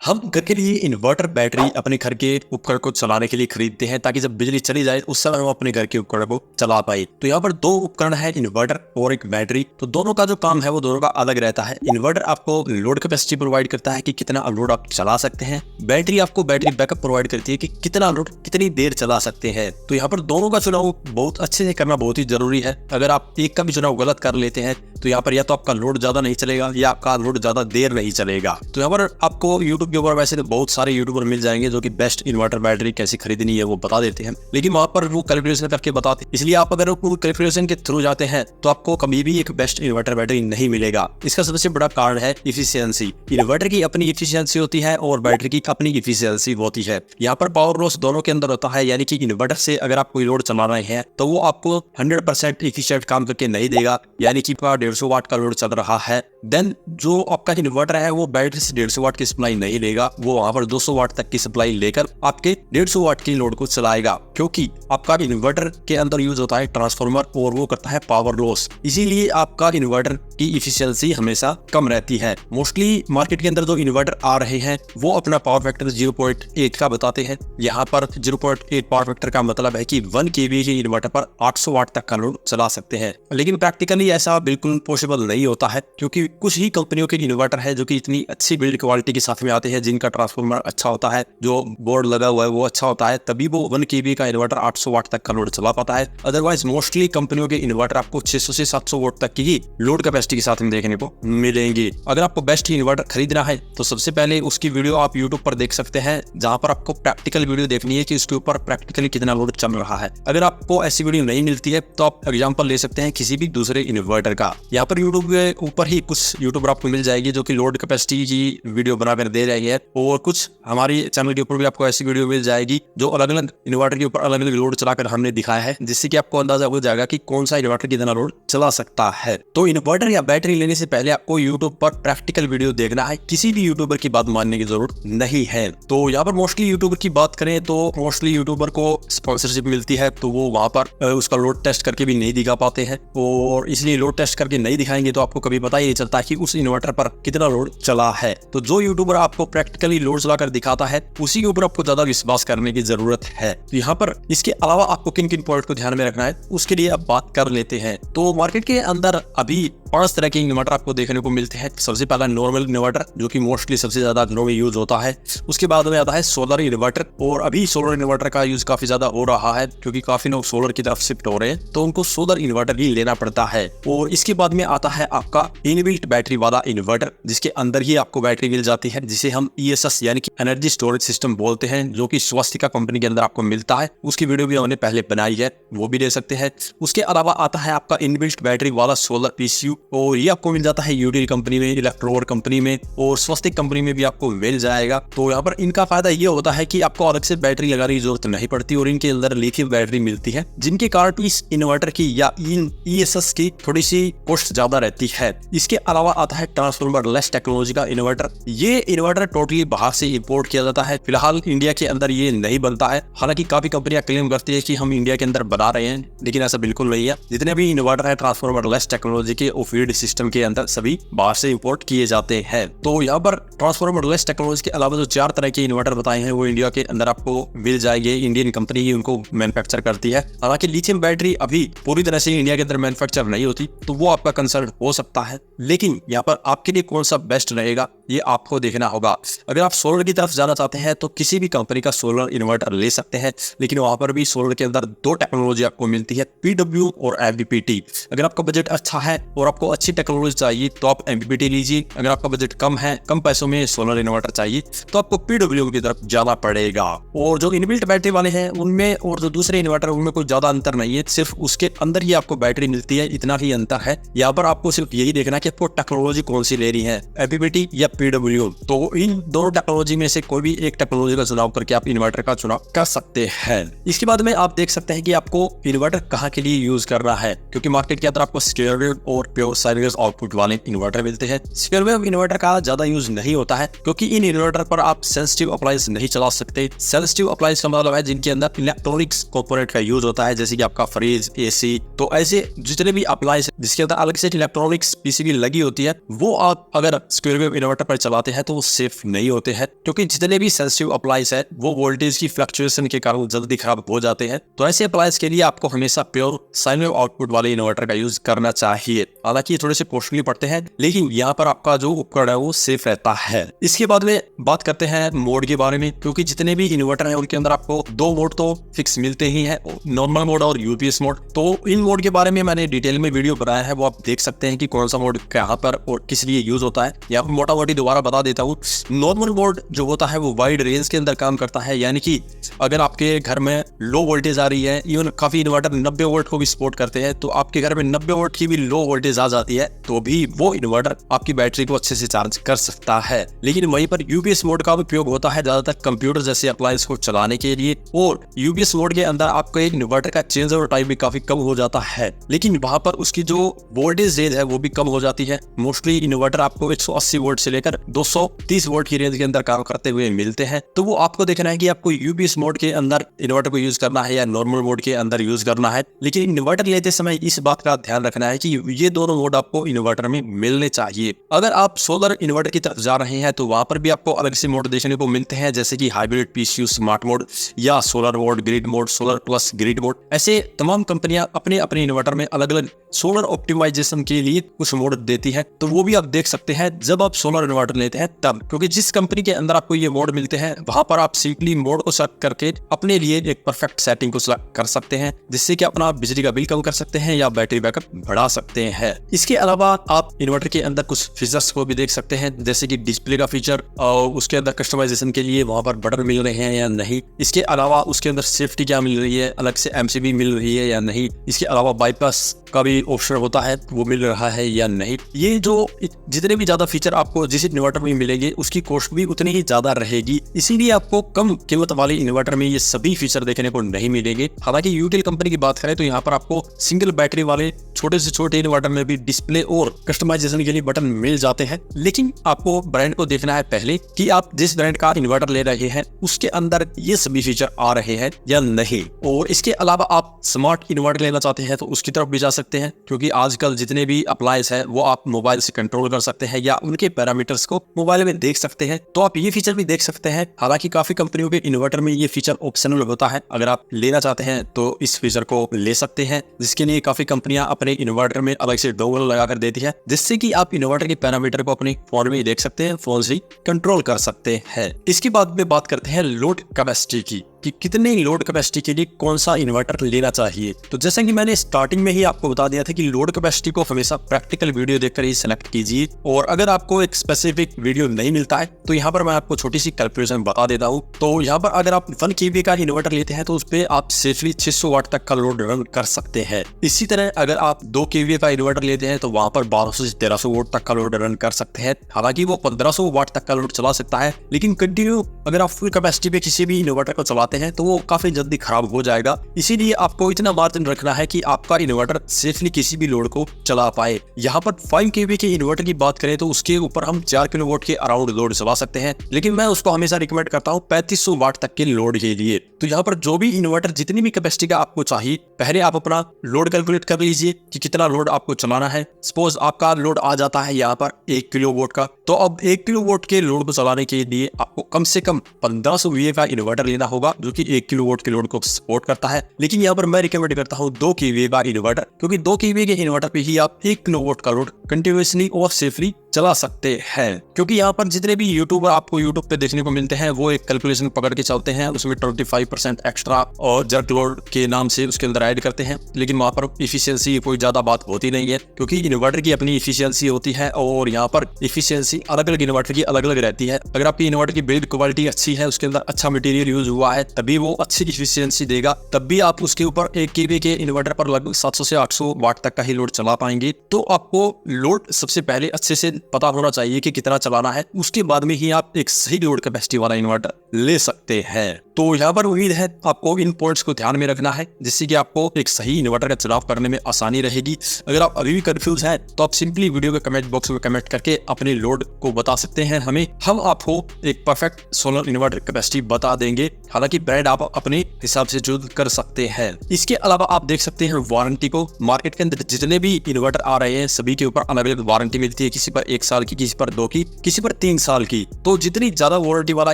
हम घर के लिए इन्वर्टर बैटरी अपने घर के उपकरण को चलाने के लिए खरीदते हैं ताकि जब बिजली चली जाए उस समय हम अपने घर के उपकरण को चला पाए। तो यहाँ पर दो उपकरण है, इन्वर्टर और एक बैटरी। तो दोनों का जो काम है वो दोनों का अलग रहता है। इन्वर्टर आपको लोड कैपेसिटी प्रोवाइड करता है कि कितना लोड आप चला सकते हैं। बैटरी आपको बैटरी बैकअप प्रोवाइड करती है कि कितना लोड कितनी देर चला सकते हैं। तो यहाँ पर दोनों का चुनाव बहुत अच्छे से करना बहुत ही जरूरी है। अगर आप एक का भी चुनाव गलत कर लेते हैं तो यहाँ पर या तो आपका लोड ज्यादा नहीं चलेगा या आपका लोड ज्यादा देर नहीं चलेगा। तो यहाँ पर आपको यूट्यूब के ऊपर वैसे तो बहुत सारे यूट्यूबर मिल जाएंगे जो कि बेस्ट इन्वर्टर बैटरी कैसे खरीदनी है वो बता देते हैं, लेकिन वहां पर वो कैलकुलेशन करके बताते हैं। इसलिए आप अगर कैलकुलेशन के थ्रू जाते हैं तो आपको कभी भी एक बेस्ट इन्वर्टर बैटरी नहीं मिलेगा। इसका सबसे बड़ा कारण है इफिशियंसी। इन्वर्टर की अपनी इफिशियंसी होती है और बैटरी की अपनी इफिशियंसी होती है। यहाँ पर पावर लॉस दोनों के अंदर होता है, यानी कि इन्वर्टर से अगर आप कोई लोड चला रहे हैं तो वो आपको 100% इफिशिएंट काम करके नहीं देगा। यानी कि 150 वाट का लोड चल रहा है, देन जो आपका इन्वर्टर है वो बैटरी से 150 वाट की सप्लाई नहीं लेगा, वो वहां पर 200 वाट तक की सप्लाई लेकर आपके 150 वाट की लोड को चलाएगा। क्योंकि आपका इन्वर्टर के अंदर यूज होता है ट्रांसफार्मर और वो करता है पावर लॉस, इसीलिए आपका इन्वर्टर की इफिशियंसी हमेशा कम रहती है। मोस्टली मार्केट के अंदर जो इन्वर्टर आ रहे हैं वो अपना पावर फैक्टर 0.8 का बताते हैं। यहाँ पर 0.8 पावर फैक्टर का मतलब है कि 1 kVA के इन्वर्टर पर 800 वाट तक का लोड चला सकते हैं, लेकिन प्रैक्टिकली ऐसा बिल्कुल पॉसिबल नहीं होता है। क्योंकि कुछ ही कंपनियों के इन्वर्टर है जो कि इतनी अच्छी बिल्ड क्वालिटी के साथ में आते हैं, जिनका ट्रांसफार्मर अच्छा होता है, जो बोर्ड लगा हुआ है वो अच्छा होता है, तभी वो 1 kVA का इन्वर्टर 800 वाट तक का लोड चला पाता है। अदरवाइज मोस्टली कंपनियों के इन्वर्टर आपको 600 से 700 वाट तक की ही लोड कैपेसिटी के साथ में देखने को मिलेंगे। अगर आपको बेस्ट इन्वर्टर खरीदना है तो सबसे पहले उसकी वीडियो आप यूट्यूब पर देख सकते हैं, जहां पर आपको प्रैक्टिकल वीडियो देखनी है कि उसके ऊपर प्रैक्टिकली कितना लोड चल रहा है। अगर आपको ऐसी वीडियो नहीं मिलती है तो आप एग्जाम्पल ले सकते हैं किसी भी दूसरे इन्वर्टर का। यहाँ पर यूट्यूब के ऊपर ही कुछ यूट्यूबर आपको मिल जाएगी जो कि लोड कैपेसिटी की वीडियो बनाकर दे रही है, और कुछ हमारी चैनल के ऊपर भी आपको ऐसी वीडियो मिल जाएगी जो अलग अलग इन्वर्टर के ऊपर अलग अलग लोड चलाकर हमने दिखाया है, जिससे कि आपको अंदाजा हो जाएगा कि कौन सा इन्वर्टर कितना लोड चला सकता है। तो इन्वर्टर या बैटरी लेने से पहले आपको यूट्यूब पर प्रैक्टिकल वीडियो देखना है, किसी भी यूट्यूबर की बात मानने की जरूरत नहीं है। तो यहाँ पर मोस्टली यूट्यूबर की बात करें तो मोस्टली यूट्यूबर को स्पॉन्सरशिप मिलती है, तो वो वहां पर उसका लोड टेस्ट करके भी नहीं दिखा पाते हैं, और इसलिए लोड टेस्ट करके नहीं दिखाएंगे तो आपको कभी पता ही नहीं चलता कि उस इन्वर्टर पर कितना लोड चला है। तो जो यूट्यूबर आपको प्रैक्टिकली लोड चलाकर दिखाता है उसी के ऊपर आपको ज्यादा विश्वास करने की जरूरत है। तो यहाँ पर इसके अलावा आपको किन किन पॉइंट को ध्यान में रखना है उसके लिए अब बात कर लेते हैं। तो मार्केट के अंदर अभी 5 तरह के इन्वर्टर आपको देखने को मिलते हैं। सबसे पहला नॉर्मल इन्वर्टर जो कि मोस्टली सबसे ज्यादा घरों में यूज होता है। उसके बाद में आता है सोलर इन्वर्टर, और अभी सोलर इन्वर्टर का यूज काफी ज्यादा हो रहा है क्योंकि काफी लोग सोलर की तरफ शिफ्ट हो रहे हैं, तो उनको सोलर इन्वर्टर ही लेना पड़ता है। और इसके बाद में आता है आपका इनबिल्ट बैटरी वाला इन्वर्टर, जिसके अंदर ही आपको बैटरी मिल जाती है, जिसे हम ESS यानी कि एनर्जी स्टोरेज सिस्टम बोलते हैं, जो कि स्वास्तिका कंपनी के अंदर आपको मिलता है। उसकी वीडियो भी हमने पहले बनाई है, वो भी दे सकते हैं। उसके अलावा आता है आपका इनबिल्ट बैटरी वाला सोलर PCU, और ये आपको मिल जाता है यूटिल कंपनी में, इलेक्ट्रोवर कंपनी में और स्वस्तिक कंपनी में भी आपको मिल जाएगा। तो यहाँ पर इनका फायदा ये होता है कि आपको अलग से बैटरी लगाने की जरूरत नहीं पड़ती, और इनके अंदर लिथियम बैटरी मिलती है, जिनके कारण इस इन्वर्टर की या इन ESS की थोड़ी सी कॉस्ट ज्यादा रहती है। इसके अलावा आता है ट्रांसफार्मर लेस टेक्नोलॉजी का इन्वर्टर। ये इन्वर्टर टोटली बाहर से इंपोर्ट किया जाता है, फिलहाल इंडिया के अंदर ये नहीं बनता है। हालांकि काफी कंपनियां क्लेम करती है कि हम इंडिया के अंदर बना रहे हैं, लेकिन ऐसा बिल्कुल नहीं है। जितने भी इन्वर्टर है ट्रांसफार्मर लेस टेक्नोलॉजी के और फीड सिस्टम के अंदर सभी बाहर से इंपोर्ट किए जाते हैं। तो यहाँ पर ट्रांसफार्मर लेस टेक्नोलॉजी के अलावा जो 4 तरह के इन्वर्टर बताए हैं वो इंडिया के अंदर आपको मिल जाएंगे। इंडियन कंपनी ही उनको मैन्युफैक्चर करती है। हालांकि लिथियम बैटरी अभी पूरी तरह से इंडिया के अंदर मैन्युफैक्चर नहीं होती, तो वो आपका कंसर्न हो सकता है, लेकिन यहाँ पर आपके लिए कौन सा बेस्ट रहेगा ये आपको देखना होगा। अगर आप सोलर की तरफ जाना चाहते हैं तो किसी भी कंपनी का सोलर इन्वर्टर ले सकते हैं, लेकिन वहां पर भी सोलर के अंदर 2 टेक्नोलॉजी आपको मिलती है, PW और MPPT। अगर आपका बजट अच्छा है और आपको अच्छी टेक्नोलॉजी चाहिए तो आप MPPT लीजिए। अगर आपका बजट कम है, कम पैसों में सोलर इन्वर्टर चाहिए तो आपको PW की तरफ जाना पड़ेगा। और जो इनबिल्ट बैटरी वाले हैं उनमें और जो दूसरे इन्वर्टर उनमें कोई ज्यादा अंतर नहीं है, सिर्फ उसके अंदर ही आपको बैटरी मिलती है, इतना ही अंतर है। यहाँ पर आपको सिर्फ यही देखना है कि आपको टेक्नोलॉजी कौन सी लेनी है, MPPT या PW। तो इन दोनों टेक्नोलॉजी में से कोई भी एक टेक्नोलॉजी का चुनाव करके आप इन्वर्टर का चुनाव कर सकते हैं। इसके बाद में आप देख सकते हैं कि आपको इन्वर्टर कहाँ के लिए यूज करना है, क्योंकि मार्केट के अंदर आपको स्केलर और प्योर साइन वेव आउटपुट वाले इन्वर्टर मिलते हैं। स्क्वायर वेव इन्वर्टर का ज्यादा यूज नहीं होता है क्योंकि इन इन्वर्टर पर आप सेंसिटिव अप्लायंस नहीं चला सकते। सेंसिटिव अप्लायंस का मतलब है जिनके अंदर इलेक्ट्रॉनिक्स कंपोनेंट का यूज होता है, जैसे कि आपका फ्रिज, एसी। तो ऐसे जितने भी अप्लायंस जिसके अंदर अलग से इलेक्ट्रॉनिक्स पीसीबी लगी होती है, वो आप अगर स्क्वायर वेव इन्वर्टर पर चलाते हैं तो वो सेफ नहीं होते हैं, क्योंकि जितने भी सेंसिटिव अप्लायंस है वो वोल्टेज की फ्लक्चुएशन के कारण जल्दी खराब हो जाते हैं। तो ऐसे अप्लायंस के लिए आपको हमेशा प्योर साइन वेव आउटपुट वाले इन्वर्टर का यूज करना चाहिए। हालांकि ये थोड़े से कॉस्टली पड़ते हैं, लेकिन यहाँ पर आपका जो उपकरण है वो सेफ रहता है। इसके बाद में बात करते हैं मोड के बारे में, क्योंकि जितने भी इन्वर्टर है उनके अंदर आपको दो मोड तो फिक्स मिलते ही हैं, नॉर्मल मोड और यूपीएस मोड। तो इन मोड के बारे में मैंने डिटेल में वीडियो बनाया है, वो आप देख सकते हैं कि कौन सा मोड कहाँ पर और किस लिए यूज होता है। यहाँ पर मोटा मोटी दोबारा बता देता हूँ। नॉर्मल मोड जो होता है वो वाइड रेंज के अंदर काम करता है, यानी कि अगर आपके घर में लो वोल्टेज आ रही है, इवन काफी इन्वर्टर 90 वोल्ट को भी सपोर्ट करते हैं, तो आपके घर में 90 वोल्ट की भी लो वोल्टेज आ जाती है तो भी वो इन्वर्टर आपकी बैटरी को अच्छे से चार्ज कर सकता है। लेकिन वहीं पर यूपीएस मोड का उपयोग होता है ज्यादातर कंप्यूटर जैसे अप्लायंस को चलाने के लिए, और यूपीएस मोड के अंदर आपका एक इन्वर्टर का चेंज ओवर टाइम भी काफी कम हो जाता है, लेकिन वहां पर उसकी जो वोल्टेज रेंज है वो भी कम हो जाती है। मोस्टली इन्वर्टर आपको 180 वोल्ट से लेकर 230 वोल्ट की रेंज के अंदर काम करते हुए मिलते हैं। तो वो आपको देखना है कि आपको यूपीएस मोड के अंदर इन्वर्टर को यूज करना है या नॉर्मल मोड के अंदर यूज करना है। लेकिन इन्वर्टर लेते समय इस बात का ध्यान रखना है कि ये दोनों मोड आपको इन्वर्टर में मिलने चाहिए। अगर आप सोलर इन्वर्टर की तरफ जा रहे हैं तो वहां पर भी आपको अलग से मोड देखने को मिलते हैं, जैसे कि हाइब्रिड पीसीयू स्मार्ट मोड या solar mode, grid mode, solar plus grid mode. ऐसे तमाम कंपनियां अपने अपने इन्वर्टर में अलग अलग सोलर ऑप्टिमाइजेशन के लिए कुछ मोड देती है, तो वो भी आप देख सकते हैं जब आप सोलर इन्वर्टर लेते हैं तब, क्योंकि जिस कंपनी के अंदर आपको ये मोड मिलते हैं वहां पर आप सिंपली मोड को सेलेक्ट करके अपने लिए एक परफेक्ट सेटिंग को सेलेक्ट कर सकते हैं, जिससे कि अपना बिजली का बिल कम कर सकते हैं या बैटरी बैकअप बढ़ा सकते हैं। इसके अलावा आप इन्वर्टर के अंदर कुछ फीचर्स को भी देख सकते हैं, जैसे कि डिस्प्ले का फीचर और उसके अंदर कस्टमाइजेशन के लिए वहां पर बटन मिल रहे हैं या नहीं। इसके अलावा उसके अंदर सेफ्टी क्या मिल रही है, अलग से एमसीबी मिल रही है या नहीं। इसके अलावा बाईपास का भी ऑप्शन होता है, वो मिल रहा है या नहीं। ये जो जितने भी ज्यादा फीचर आपको जिस इन्वर्टर में मिलेंगे उसकी कॉस्ट भी उतनी ही ज्यादा रहेगी, इसीलिए आपको कम कीमत वाले इन्वर्टर में ये सभी फीचर देखने को नहीं मिलेंगे। हालांकि यूटेल कंपनी की बात करें तो यहाँ पर आपको सिंगल बैटरी वाले छोटे से छोटे इन्वर्टर में भी डिस्प्ले और कस्टमाइजेशन के लिए बटन मिल जाते हैं, लेकिन आपको ब्रांड को देखना है पहले कि आप जिस ब्रांड का इन्वर्टर ले रहे हैं उसके अंदर ये सभी फीचर आ रहे हैं या नहीं। और इसके अलावा आप स्मार्ट इन्वर्टर लेना चाहते हैं तो उसकी तरफ भी जा सकते हैं, क्योंकि आजकल जितने भी अप्लायंस है वो आप मोबाइल से कंट्रोल कर सकते हैं या उनके पैरामीटर्स को मोबाइल में देख सकते हैं, तो आप ये फीचर भी देख सकते हैं। हालांकि काफी कंपनियों के इन्वर्टर में ये फीचर ऑप्शनल होता है, अगर आप लेना चाहते हैं तो इस फीचर को ले सकते हैं, जिसके लिए काफी कंपनियां अपने इन्वर्टर में अलग से डोंगल लगाकर देती है, जिससे कि आप इन्वर्टर के पैरामीटर को अपने फोन में देख सकते हैं, फोन से कंट्रोल कर सकते हैं। इसके बाद में बात करते हैं लोड कैपेसिटी की, कि कितने लोड कैपेसिटी के लिए कौन सा इन्वर्टर लेना चाहिए। तो जैसा कि मैंने स्टार्टिंग में ही आपको बता दिया था कि लोड कैपेसिटी को हमेशा प्रैक्टिकल वीडियो देखकर ही सिलेक्ट कीजिए, और अगर आपको एक स्पेसिफिक वीडियो नहीं मिलता है तो यहाँ पर मैं आपको छोटी सी कैलकुलेशन बता देता हूँ। तो यहाँ पर अगर आप 1 kVA का इन्वर्टर लेते हैं तो उस पर आप सेफली 600 वाट तक का लोड रन कर सकते हैं। इसी तरह अगर आप 2 kVA का इन्वर्टर लेते हैं तो वहां पर 1200 से 1300 वाट तक का लोड रन कर सकते हैं। हालांकि वो 1500 वाट तक का लोड चला सकता है, लेकिन कंटिन्यू अगर आप फुल कैपेसिटी पे किसी भी इन्वर्टर को चलाते हैं तो वो काफी जल्दी खराब हो जाएगा। इसीलिए आपको इतना मार्जिन रखना है कि आपका इन्वर्टर सेफली किसी भी लोड को चला पाए। यहाँ पर 5 kVA के इन्वर्टर की बात करें तो उसके ऊपर हम 4 किलोवाट के अराउंड लोड चला सकते हैं, लेकिन मैं उसको हमेशा रिकमेंड करता हूँ 3500 वाट तक के लोड के लिए। तो यहाँ पर जो भी इन्वर्टर जितनी भी कैपेसिटी का आपको चाहिए, पहले आप अपना लोड कैलकुलेट कर लीजिए कि कितना लोड आपको चलाना है। सपोज आपका लोड आ जाता है यहाँ पर 1 किलोवाट का, तो अब 1 किलोवाट के लोड को चलाने के लिए आपको कम से कम 1500 VA का इन्वर्टर लेना होगा, जो कि 1 किलोवाट के लोड को सपोर्ट करता है। लेकिन यहाँ पर मैं रिकमेंड करता हूँ 2 kVA का इन्वर्टर, क्योंकि 2 kVA के इन्वर्टर पे ही आप 1 किलोवाट का लोड कंटिन्यूअसली और सेफली चला सकते हैं। क्योंकि यहाँ पर जितने भी यूट्यूबर आपको यूट्यूब पे देखने को मिलते हैं वो एक कैलकुलेशन पकड़ के चलते हैं, उसमें 25% एक्स्ट्रा और जर्क लोड के नाम से उसके अंदर ऐड करते हैं, लेकिन वहाँ पर इफिशियंसी कोई ज्यादा बात होती नहीं है, क्योंकि इन्वर्टर की अपनी इफिशियंसी होती है और यहाँ पर इफिशियंसी अलग अलग इन्वर्टर की अलग अलग रहती है। अगर आपकी इन्वर्टर की बिल्ड क्वालिटी अच्छी है, उसके अंदर अच्छा मटेरियल यूज हुआ है, तभी वो अच्छी इफिशियंसी देगा, तब भी आप उसके ऊपर 1 kVA के इन्वर्टर पर लगभग 700 से 800 वाट तक का ही लोड चला पाएंगे। तो आपको लोड सबसे पहले अच्छे से पता होना चाहिए कि कितना चलाना है, उसके बाद में ही आप एक सही लोड कैपेसिटी वाला इन्वर्टर ले सकते हैं। तो यहाँ पर उम्मीद है आपको इन पॉइंट्स को ध्यान में रखना है, जिससे कि आपको एक सही इन्वर्टर का चुनाव करने में आसानी रहेगी। अगर आप अभी भी कंफ्यूज हैं तो आप सिंपली वीडियो के कमेंट बॉक्स में कमेंट करके अपने लोड को बता सकते हैं हमें, हम आपको एक परफेक्ट सोलर इन्वर्टर कैपेसिटी बता देंगे। हालांकि ब्रांड आप अपने हिसाब से चूज कर सकते हैं। इसके अलावा आप देख सकते हैं वारंटी को। मार्केट के अंदर जितने भी इन्वर्टर आ रहे हैं सभी के ऊपर अलग अलग वारंटी मिलती है, किसी पर 1 साल की, किसी पर 2 की, किसी पर 3 साल की। तो जितनी ज्यादा वारंटी वाला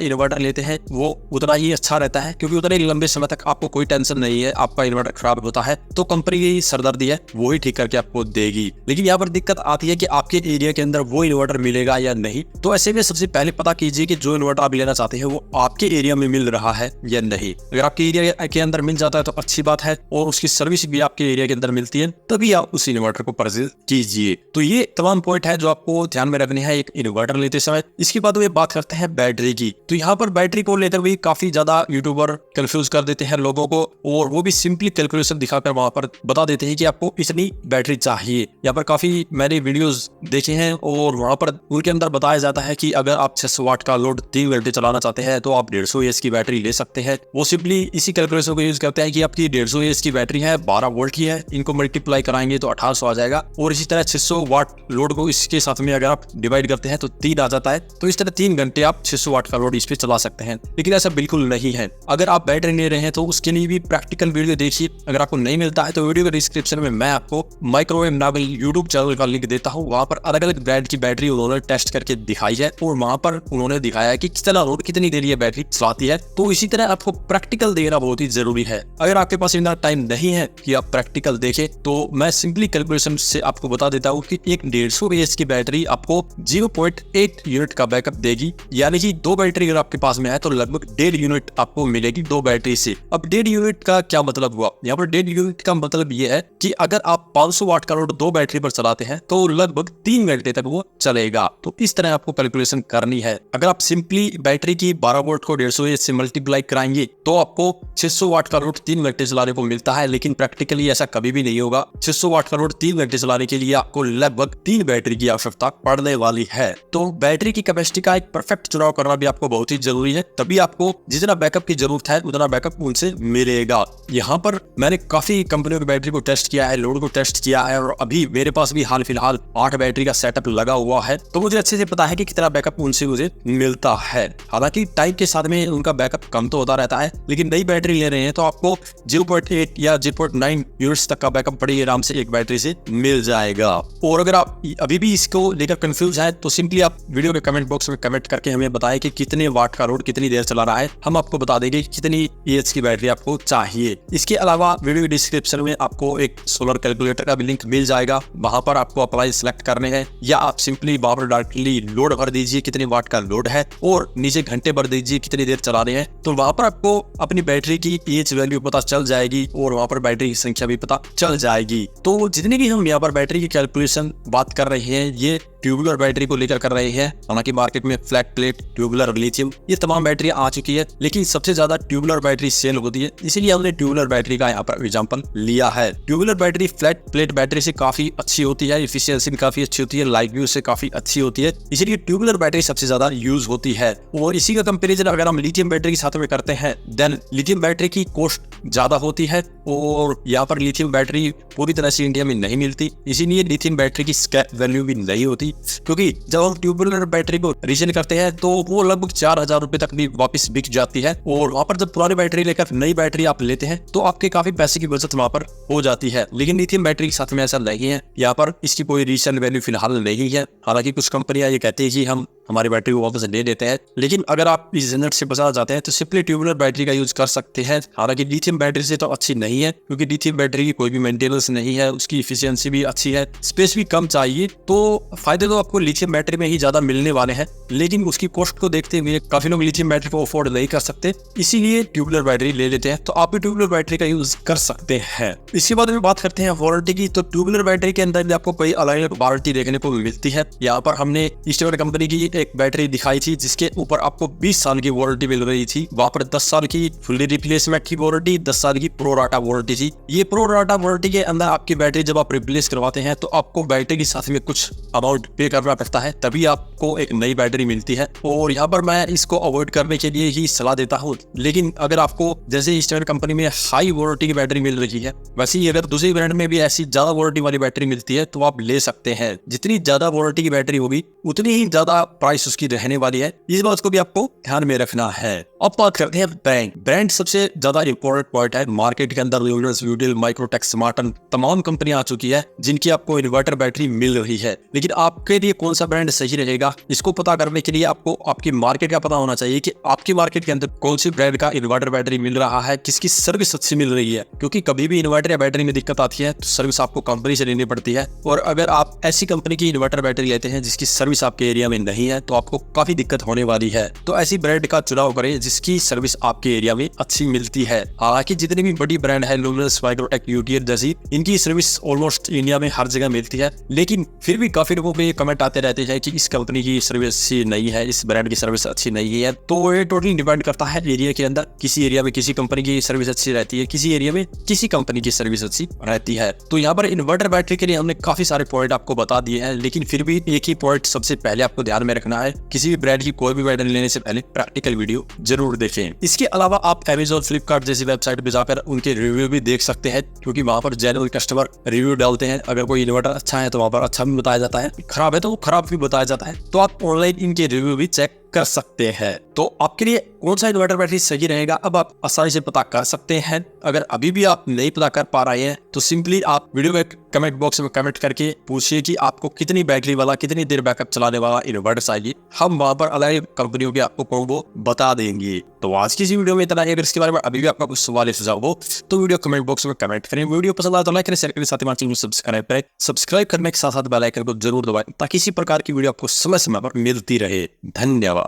इन्वर्टर लेते हैं वो उतना ही अच्छा रहता है, क्योंकि उतने लंबे समय तक आपको कोई टेंशन नहीं है। आपका इन्वर्टर खराब होता है तो कंपनी की सरदर्दी है, वो ही ठीक करके आपको देगी। लेकिन यहाँ पर दिक्कत आती है कि आपके एरिया के अंदर वो इन्वर्टर मिलेगा या नहीं। तो ऐसे में सबसे पहले पता कीजिए कि जो इन्वर्टर आप लेना चाहते हैं वो आपके एरिया में मिल रहा है या नहीं। अगर आपके एरिया के अंदर मिल जाता है तो अच्छी बात है, और उसकी सर्विस भी आपके एरिया के अंदर मिलती है, तभी आप उस इन्वर्टर को परचेज कीजिए। तो ये तमाम पॉइंट है जो आपको ध्यान में रखने हैं एक इन्वर्टर लेते समय। इसके बाद में बात करते हैं बैटरी की। तो यहाँ पर बैटरी को लेकर भी काफी ज्यादा यूट्यूबर कंफ्यूज कर देते हैं लोगों को, और वो भी सिंपली कैलकुलेशन दिखाकर वहां पर बता देते हैं कि आपको इतनी बैटरी चाहिए। यहाँ पर काफी मैंने वीडियोस देखे हैं और वहां पर उनके अंदर बताया जाता है कि अगर आप 600 वाट का लोड 3 घंटे चलाना चाहते हैं तो आप 150 एएच की बैटरी ले सकते हैं। वो सिंपली इसी कैलकुलेशन को यूज करते हैं कि आपकी 150 एएच की बैटरी है, 12 वोल्ट की है, इनको मल्टीप्लाई कराएंगे तो 1800 आ जाएगा, और इसी तरह 600 वाट लोड को इसके साथ में अगर आप डिवाइड करते हैं तो 3 आ जाता है। तो इस तरह 3 घंटे आप 600 वाट का लोड इस पे चला सकते हैं। लेकिन ऐसा बिल्कुल नहीं है। अगर आप बैटरी ले रहे हैं तो उसके लिए भी प्रैक्टिकल वीडियो देखिए। अगर आपको नहीं मिलता है तो वीडियो के डिस्क्रिप्शन में मैं आपको माइक्रोवेव नावल यूट्यूब चैनल का लिंक देता हूँ। वहां पर अलग अलग ब्रांड की बैटरी उन्होंने टेस्ट करके दिखाई है, और वहां पर उन्होंने दिखाया है कि कितना लोड कितनी देर ये बैटरी चलाती है। तो इसी तरह आपको प्रैक्टिकल देखना बहुत ही जरूरी है। अगर आपके पास इतना टाइम नहीं है कि आप प्रैक्टिकल देखें तो मैं सिंपली कैलकुलेशन से आपको बता देता हूँ कि एक 150 एएच की बैटरी आपको 0.8 यूनिट का बैकअप देगी। यानी कि 2 बैटरी अगर आपके पास में है तो लगभग 1.5 यूनिट आपको मिलेगी 2 बैटरी से। अब 1.5 यूनिट का क्या मतलब हुआ? यहाँ पर 1.5 यूनिट का मतलब ये है कि अगर आप 500 वाट का लोड 2 बैटरी पर चलाते हैं तो लगभग 3 घंटे तक वो चलेगा। तो इस तरह आपको कैलकुलेशन करनी है। अगर आप सिंपली बैटरी की 12 वोल्ट को 150 एएच से मल्टीप्लाई कराएंगे तो आपको 600 वाट का लोड 3 घंटे चलाने को मिलता है। लेकिन प्रैक्टिकली ऐसा कभी भी नहीं होगा। 600 वाट का लोड 3 घंटे चलाने के लिए आपको लगभग 3 बैटरी की आवश्यकता पड़ने वाली है। तो बैटरी की कैपेसिटी का एक परफेक्ट चुनाव करना भी आपको बहुत ही जरूरी है, तभी आपको जितना बैकअप की जरूरत है उतना बैकअप उनसे मिलेगा। यहाँ पर मैंने काफी कंपनियों की बैटरी को टेस्ट किया है, लोड को टेस्ट किया है, और अभी मेरे पास भी हाल फिलहाल 8 बैटरी का सेटअप लगा हुआ है। तो मुझे अच्छे से पता है कि कितना बैकअप उनसे मुझे मिलता है। हालांकि टाइम के साथ में उनका बैकअप कम तो होता रहता है, लेकिन नई बैटरी ले रहे हैं तो आपको 0.8 या 0.9 यूनिट्स तक का बैकअप बड़ी आराम से एक बैटरी से मिल जाएगा। और अगर आप अभी भी इसको लेकर कंफ्यूज है तो सिंपली आप वीडियो के कमेंट बॉक्स में कमेंट करके हमें बताएं कि कितने वाट का लोड कितनी देर चला रहा है। हम आपको बता देंगे कितनी एएच की बैटरी आपको चाहिए। इसके अलावा वीडियो के डिस्क्रिप्शन में आपको एक सोलर कैलकुलेटर का भी लिंक मिल जाएगा। वहां पर आपको अप्लाई सिलेक्ट करने हैं, या आप सिंपली वहां पर डायरेक्टली लोड भर दीजिए कितने वाट का लोड है, और नीचे घंटे भर दीजिए कितनी देर चला रहे हैं। तो वहां पर आपको अपनी बैटरी की एएच वैल्यू पता चल जाएगी, और वहां पर बैटरी की संख्या भी पता चल जाएगी। तो जितनी भी हम यहाँ पर बैटरी की कैलकुलेशन बात कर रहे हैं ये ट्यूबुलर बैटरी को लेकर कर रहे हैं। हालांकि मार्केट में फ्लैट प्लेट, ट्यूबुलर, लिथियम ये तमाम बैटरी आ चुकी है, लेकिन सबसे ज्यादा ट्यूबुलर बैटरी सेल होती है, इसीलिए हमने ट्यूबुलर बैटरी का यहाँ पर एग्जांपल लिया है। Tubular battery flat plate battery से काफी अच्छी होती है, एफिशिएंसी भी काफी अच्छी होती है, लाइफ भी उससे काफी अच्छी होती है, इसीलिए ट्यूबुलर बैटरी सबसे ज्यादा यूज होती है। और इसी का कंपेरिजन अगर हम लिथियम बैटरी के साथ में करते हैं देन लिथियम बैटरी की कॉस्ट ज्यादा होती है, और यहाँ पर लिथियम बैटरी पूरी तरह से इंडिया में नहीं मिलती, इसीलिए लिथियम बैटरी की स्क्रैप वैल्यू भी नहीं होती। क्योंकि जब हम ट्यूबुलर बैटरी को रीसेल करते हैं तो वो लगभग 4000 रुपए तक भी वापस बिक जाती है, और वहां पर जब पुरानी बैटरी लेकर नई बैटरी आप लेते हैं तो आपके काफी पैसे की बचत वहां पर हो जाती है। लेकिन लिथियम बैटरी के साथ में ऐसा नहीं है, यहाँ पर इसकी कोई रीसेल वैल्यू फिलहाल नहीं है। हालांकि कुछ कंपनियां ये कहती है कि हम हमारी बैटरी को वापस दे देते हैं, लेकिन अगर आप इस झंझट से बचना चाहते हैं तो सिंपली ट्यूबुलर बैटरी का यूज कर सकते हैं। हालांकि लिथियम बैटरी से तो अच्छी नहीं है, क्योंकि लिथियम बैटरी की कोई भी मेंटेनेंस नहीं है, उसकी एफिशिएंसी भी अच्छी है, स्पेस भी कम चाहिए। तो फायदे तो आपको लिथियम बैटरी में ही ज्यादा मिलने वाले हैं, लेकिन उसकी कॉस्ट को देखते हुए काफी लोग लिथियम बैटरी को अफोर्ड नहीं कर सकते, इसीलिए ट्यूबुलर बैटरी ले लेते हैं। तो आप भी ट्यूबुलर बैटरी का यूज कर सकते हैं। इसके बाद में बात करते हैं वारंटी की। तो ट्यूबुलर बैटरी के अंदर आपको कई अलग अलग वारंटी देखने को मिलती है। यहाँ पर हमने ईस्टर्न कंपनी की एक बैटरी दिखाई थी जिसके ऊपर आपको 20 साल की वारंटी मिल रही थी। वहां पर 10 साल की फुल्ली रिप्लेसमेंट की वारंटी, 10 साल की प्रो राटा वारंटी थी। ये प्रो राटा वारंटी के अंदर आपकी बैटरी जब आप रिप्लेस करवाते हैं तो आपको बैटरी के साथ में कुछ अमाउंट पे करना पड़ता है, तभी आपको एक नई बैटरी मिलती है। और यहाँ पर मैं इसको अवॉइड करने के लिए ही सलाह देता हूँ। लेकिन अगर आपको जैसे ईस्टर्न कंपनी में हाई वारंटी की बैटरी मिल रही है, वैसे ही अगर दूसरी ब्रांड में भी ऐसी ज्यादा वारंटी वाली बैटरी मिलती है तो आप ले सकते हैं। जितनी ज्यादा वारंटी की बैटरी होगी उतनी ही ज्यादा प्राइस उसकी रहने वाली है, इस बात को भी आपको ध्यान में रखना है। अब बात करते हैं ब्रांड। ब्रांड सबसे ज्यादा इंपॉर्टेंट पॉइंट है। मार्केट के अंदर ल्यूमिनस, यूडिल, माइक्रोटेक, स्मार्टन तमाम कंपनियां आ चुकी है जिनकी आपको इन्वर्टर बैटरी मिल रही है। लेकिन आपके लिए कौन सा ब्रांड सही रहेगा, इसको पता करने के लिए आपको आपकी मार्केट का पता होना चाहिए कि आपकी मार्केट के अंदर कौन सी ब्रांड का इन्वर्टर बैटरी मिल रहा है, किसकी सर्विस अच्छी मिल रही है। क्योंकि कभी भी इन्वर्टर या बैटरी में दिक्कत आती है तो सर्विस आपको कंपनी से लेनी पड़ती है। और अगर आप ऐसी कंपनी की इन्वर्टर बैटरी लेते हैं जिसकी सर्विस आपके एरिया में नहीं है तो आपको काफी दिक्कत होने वाली है। तो ऐसी ब्रांड का चुनाव करें जिसकी सर्विस आपके एरिया में अच्छी मिलती है। हालांकि जितनी भी बड़ी ब्रांड है, लुमिनस, माइक्रोटेक, यूटीएल जैसी, इनकी सर्विस ऑलमोस्ट इंडिया में हर जगह मिलती है। लेकिन फिर भी काफी लोगों पे कमेंट आते रहते हैं कि इस कंपनी की सर्विस अच्छी नहीं है, इस ब्रांड की सर्विस अच्छी नहीं है। तो ये टोटली डिपेंड करता है एरिया के अंदर। किसी एरिया में किसी कंपनी की सर्विस अच्छी रहती है, किसी एरिया में किसी कंपनी की सर्विस अच्छी रहती है। तो यहाँ पर इन्वर्टर बैटरी के लिए हमने काफी सारे पॉइंट आपको बता दिए हैं, लेकिन फिर भी एक ही पॉइंट सबसे पहले आपको ध्यान में रखना है, किसी भी ब्रांड की कोई भी बैटरी लेने से पहले प्रैक्टिकल वीडियो जरूर देखें। इसके अलावा आप Amazon, फ्लिपकार्ट जैसी वेबसाइट पे जाकर उनके रिव्यू भी देख सकते हैं, क्योंकि वहां पर जेन्युइन कस्टमर रिव्यू डालते हैं। अगर कोई इन्वर्टर अच्छा है तो वहां पर अच्छा भी बताया जाता है, खराब है तो वो खराब भी बताया जाता है। तो आप ऑनलाइन इनके रिव्यू भी चेक कर सकते हैं। तो आपके लिए कौन सा इन्वर्टर बैटरी सही रहेगा अब आप आसानी से पता कर सकते हैं। अगर अभी भी आप नहीं पता कर पा रहे हैं तो सिंपली आप वीडियो में कमेंट बॉक्स में कमेंट करके पूछिए कि आपको कितनी बैटरी वाला, कितनी देर बैकअप चलाने वाला इन्वर्टर चाहिए। हम वहां पर अलग कंपनियों के आपको कॉम्बो बता देंगे। तो आज की इस वीडियो में इतना ही। अगर इसके बारे में अभी भी आपका कुछ सवाल या सुझाव हो तो वीडियो कमेंट बॉक्स में कमेंट करें। वीडियो पसंद आया तो लाइक करें, शेयर करें, साथ ही हमारे चैनल को सब्सक्राइब करें। सब्सक्राइब करने के साथ साथ बेल आइकन को जरूर दबाएं ताकि इसी प्रकार की वीडियो आपको समय समय पर मिलती रहे। धन्यवाद।